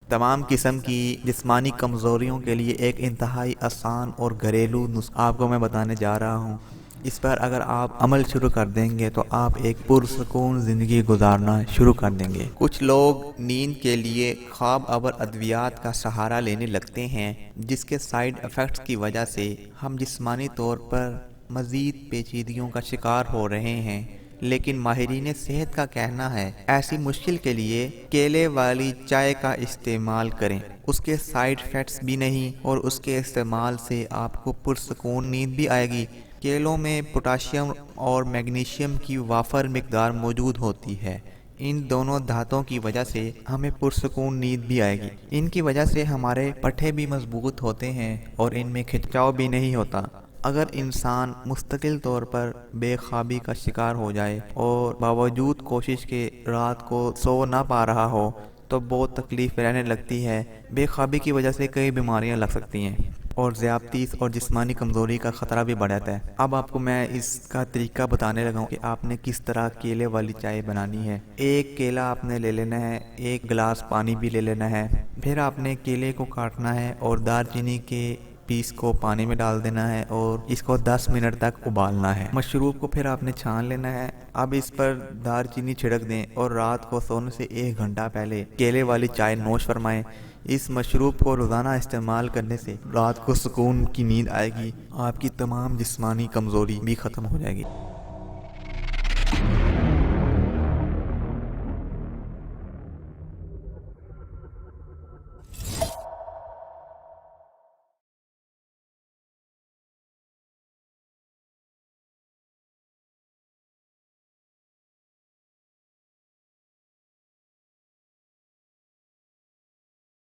تمام قسم کی جسمانی کمزوریوں کے لیے ایک انتہائی آسان اور گھریلو نسخہ آپ کو میں بتانے جا رہا ہوں۔ اس پر اگر آپ عمل شروع کر دیں گے تو آپ ایک پرسکون زندگی گزارنا شروع کر دیں گے۔ کچھ لوگ نیند کے لیے خواب آور ادویات کا سہارا لینے لگتے ہیں، جس کے سائیڈ ایفیکٹس کی وجہ سے ہم جسمانی طور پر مزید پیچیدگیوں کا شکار ہو رہے ہیں۔ لیکن ماہرین صحت کا کہنا ہے ایسی مشکل کے لیے کیلے والی چائے کا استعمال کریں۔ اس کے سائیڈ ایفیکٹس بھی نہیں اور اس کے استعمال سے آپ کو پرسکون نیند بھی آئے گی۔ کیلوں میں پوٹاشیم اور میگنیشیم کی وافر مقدار موجود ہوتی ہے۔ ان دونوں دھاتوں کی وجہ سے ہمیں پرسکون نیند بھی آئے گی۔ ان کی وجہ سے ہمارے پٹھے بھی مضبوط ہوتے ہیں اور ان میں کھچاؤ بھی نہیں ہوتا۔ اگر انسان مستقل طور پر بے خوابی کا شکار ہو جائے اور باوجود کوشش کے رات کو سو نہ پا رہا ہو تو بہت تکلیف رہنے لگتی ہے۔ بے خوابی کی وجہ سے کئی بیماریاں لگ سکتی ہیں اور ذیابطیس اور جسمانی کمزوری کا خطرہ بھی بڑھ جاتا ہے۔ اب آپ کو میں اس کا طریقہ بتانے لگا ہوں کہ آپ نے کس طرح کیلے والی چائے بنانی ہے۔ ایک کیلا آپ نے لے لینا ہے، ایک گلاس پانی بھی لے لینا ہے، پھر آپ نے کیلے کو کاٹنا ہے اور دار چینی کے پیس کو پانی میں ڈال دینا ہے اور اس کو 10 منٹ تک ابالنا ہے۔ مشروب کو پھر آپ نے چھان لینا ہے۔ اب اس پر دار چینی چھڑک دیں اور رات کو سونے سے 1 گھنٹہ پہلے کیلے والی چائے نوش فرمائیں۔ اس مشروب کو روزانہ استعمال کرنے سے رات کو سکون کی نیند آئے گی، آپ کی تمام جسمانی کمزوری بھی ختم ہو جائے گی۔